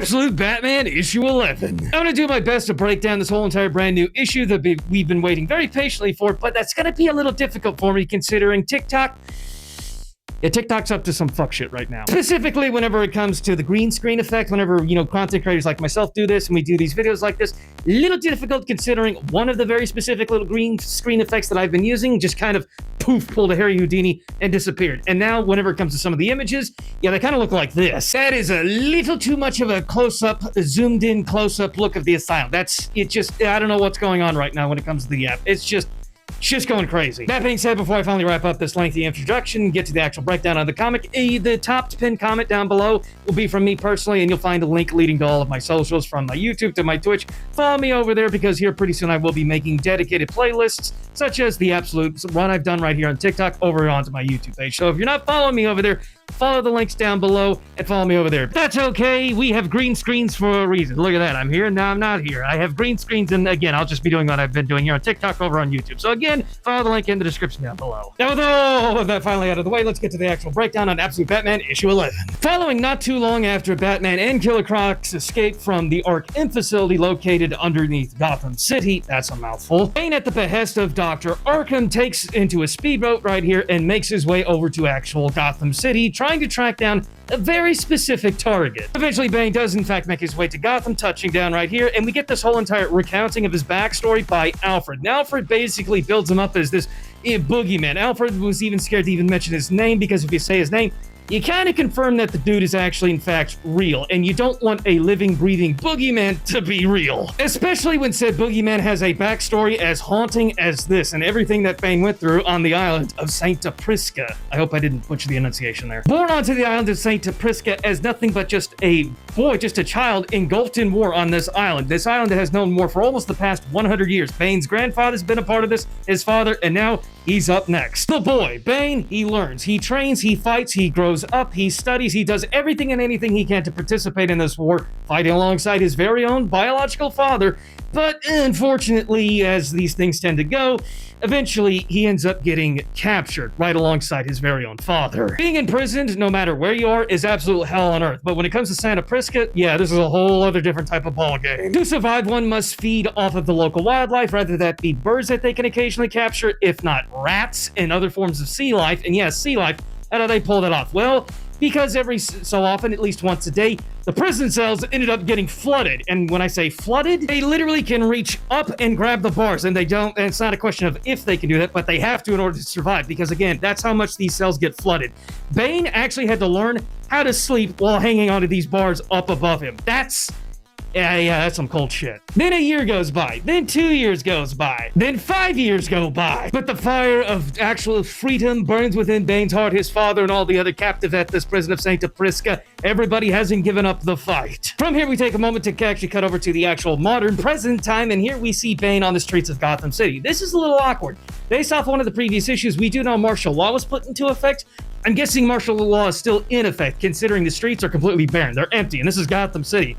Absolute Batman issue 11. I'm gonna do my best to break down this whole entire brand new issue that we've been waiting very patiently for, but that's gonna be a little difficult for me considering TikTok. Yeah, TikTok's up to some fuck shit right now. Specifically, whenever it comes to the green screen effect, whenever, content creators like myself do this and we do these videos like this, a little difficult considering one of the very specific little green screen effects that I've been using just kind of poof, pulled a Harry Houdini and disappeared. And now, whenever it comes to some of the images, yeah, they kind of look like this. That is a little too much of a close-up, zoomed-in close-up look of the Asylum. I don't know what's going on right now when it comes to the app. It's just going crazy. That being said, before I finally wrap up this lengthy introduction and get to the actual breakdown of the comic, the top pinned comment down below will be from me personally, and you'll find a link leading to all of my socials, from my YouTube to my Twitch. Follow me over there, because here pretty soon I will be making dedicated playlists, such as the absolute run I've done right here on TikTok over onto my YouTube page. So if you're not following me over there, follow the links down below and follow me over there. That's okay. We have green screens for a reason. Look at that. I'm here, now I'm not here. I have green screens, and again, I'll just be doing what I've been doing here on TikTok over on YouTube. So again, follow the link in the description down below. Now, with all of that finally out of the way, let's get to the actual breakdown on Absolute Batman issue 11. Following not too long after Batman and Killer Croc's escape from the Arkham facility located underneath Gotham City, that's a mouthful, Bane, at the behest of Dr. Arkham, takes into a speedboat right here and makes his way over to actual Gotham City, trying to track down a very specific target. Eventually, Bane does in fact make his way to Gotham, touching down right here, and we get this whole entire recounting of his backstory by Alfred. And Alfred basically builds him up as this boogeyman. Alfred was even scared to even mention his name, because if you say his name, you kind of confirm that the dude is actually, in fact, real, and you don't want a living, breathing boogeyman to be real. Especially when said boogeyman has a backstory as haunting as this, and everything that Bane went through on the island of Saint Prisca. I hope I didn't butcher the enunciation there. Born onto the island of Saint Prisca as nothing but just a boy, just a child engulfed in war on this island. This island that has known war for almost the past 100 years. Bane's grandfather's been a part of this, his father, and now he's up next. The boy, Bane, he learns, he trains, he fights, he grows up, he studies, he does everything and anything he can to participate in this war, fighting alongside his very own biological father. But unfortunately, as these things tend to go, eventually he ends up getting captured right alongside his very own father. Being imprisoned, no matter where you are, is absolute hell on earth. But when it comes to Santa Prisca, yeah, this is a whole other different type of ballgame. To survive, one must feed off of the local wildlife, rather that be birds that they can occasionally capture, if not rats and other forms of sea life. And yes, sea life. How do they pull that off? Well, because every so often, at least once a day, the prison cells ended up getting flooded. And when I say flooded, they literally can reach up and grab the bars, and they don't, and it's not a question of if they can do that, but they have to in order to survive, because again, that's how much these cells get flooded. Bane actually had to learn how to sleep while hanging onto these bars up above him. That's some cold shit. Then a year goes by, then 2 years goes by, then 5 years go by. But the fire of actual freedom burns within Bane's heart, his father, and all the other captives at this prison of Saint Prisca. Everybody hasn't given up the fight. From here, we take a moment to actually cut over to the actual modern present time, and here we see Bane on the streets of Gotham City. This is a little awkward. Based off one of the previous issues, we do know martial law was put into effect. I'm guessing martial law is still in effect, considering the streets are completely barren. They're empty, and this is Gotham City.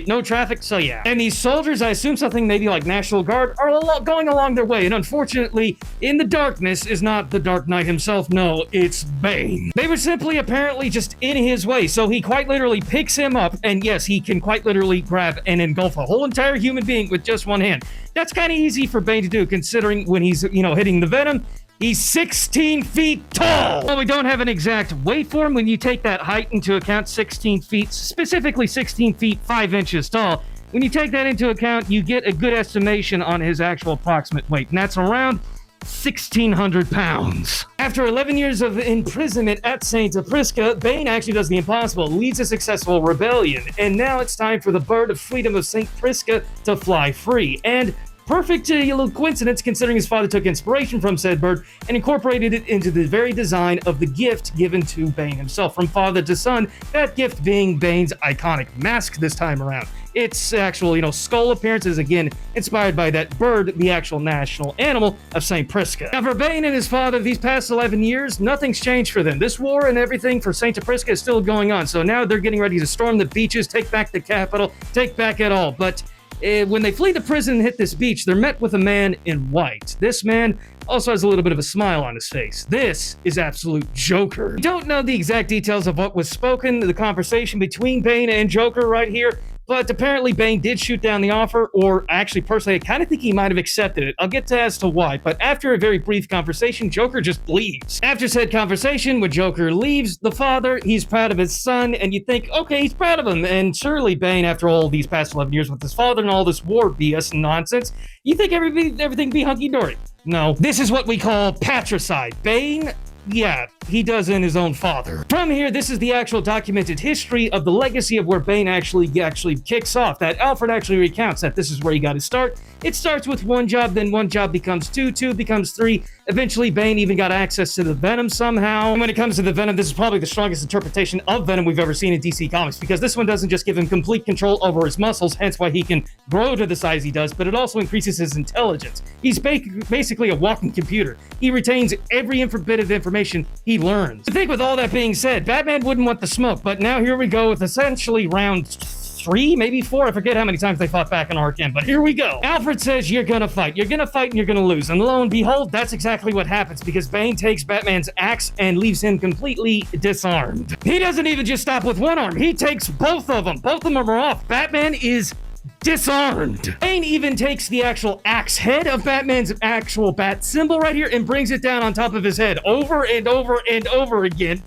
No traffic, so yeah. And these soldiers, I assume something maybe like National Guard, are going along their way. And unfortunately, in the darkness is not the Dark Knight himself. No, it's Bane. They were simply apparently just in his way. So he quite literally picks him up. And yes, he can quite literally grab and engulf a whole entire human being with just one hand. That's kind of easy for Bane to do, considering when he's, hitting the venom, he's 16 feet tall! Well, we don't have an exact weight for him. When you take that height into account, 16 feet, specifically 16 feet 5 inches tall, when you take that into account, you get a good estimation on his actual approximate weight, and that's around 1,600 pounds. After 11 years of imprisonment at Saint Prisca, Bane actually does the impossible, leads a successful rebellion, and now it's time for the bird of freedom of Saint Prisca to fly free. And perfect little coincidence, considering his father took inspiration from said bird and incorporated it into the very design of the gift given to Bane himself, from father to son, that gift being Bane's iconic mask this time around. Its actual, skull appearance is again inspired by that bird, the actual national animal of St. Prisca. Now, for Bane and his father, these past 11 years, nothing's changed for them. This war and everything for St. Prisca is still going on, so now they're getting ready to storm the beaches, take back the capital, take back it all, but when they flee the prison and hit this beach, they're met with a man in white. This man also has a little bit of a smile on his face. This is absolute Joker. We don't know the exact details of what was spoken, the conversation between Bane and Joker right here, but apparently Bane did shoot down the offer, or actually, personally, I kind of think he might have accepted it. I'll get to as to why, but after a very brief conversation, Joker just leaves. After said conversation, when Joker leaves, the father, he's proud of his son, and you think, okay, he's proud of him, and surely Bane, after all these past 11 years with his father and all this war BS and nonsense, you think everything be hunky-dory. No, this is what we call patricide. Bane, yeah, he does in his own father. From here, this is the actual documented history of the legacy of where Bane actually kicks off. That Alfred actually recounts that this is where he got his start. It starts with one job, then one job becomes two, two becomes three. Eventually, Bane even got access to the Venom somehow. And when it comes to the Venom, this is probably the strongest interpretation of Venom we've ever seen in DC Comics, because this one doesn't just give him complete control over his muscles, hence why he can grow to the size he does, but it also increases his intelligence. He's basically a walking computer. He retains every bit of information he learns. I think with all that being said, Batman wouldn't want the smoke, but now here we go with essentially round 3, maybe 4. I forget how many times they fought back in Arkham, but here we go. Alfred says, you're gonna fight, and you're gonna lose. And lo and behold, that's exactly what happens, because Bane takes Batman's axe and leaves him completely disarmed. He doesn't even just stop with one arm. He takes both of them. Both of them are off. Batman is disarmed. Bane even takes the actual axe head of Batman's actual bat symbol right here and brings it down on top of his head over and over and over again.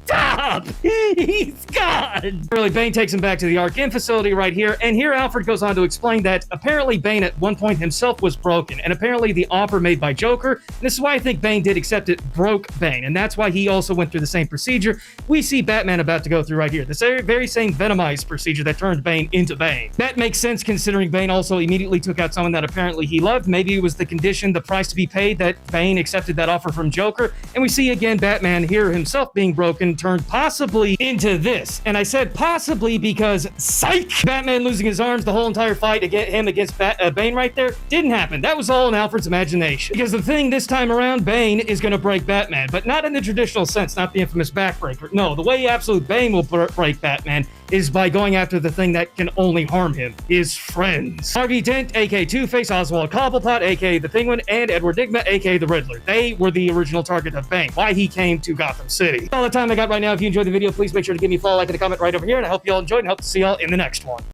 Stop! He's gone! Really, Bane takes him back to the Arkham facility right here, and here Alfred goes on to explain that apparently Bane at one point himself was broken, and apparently the offer made by Joker, and this is why I think Bane did accept it, broke Bane, and that's why he also went through the same procedure we see Batman about to go through right here. The very same venomized procedure that turned Bane into Bane. That makes sense considering Bane also immediately took out someone that apparently he loved. Maybe it was the condition, the price to be paid, that Bane accepted that offer from Joker, and we see again Batman here himself being broken, turned possibly into this. And I said possibly because, psych! Batman losing his arms the whole entire fight against Bane right there didn't happen. That was all in Alfred's imagination. Because the thing this time around, Bane is going to break Batman, but not in the traditional sense, not the infamous backbreaker. No, the way absolute Bane will break Batman is by going after the thing that can only harm him, his friends. Harvey Dent, aka Two-Face, Oswald Cobblepot, aka the Penguin, and Edward Nygma, aka the Riddler. They were the original target of Bane, why he came to Gotham City. That's all the time I got right now. If you enjoyed the video, please make sure to give me a follow, like, and a comment right over here, and I hope you all enjoyed, and hope to see y'all in the next one.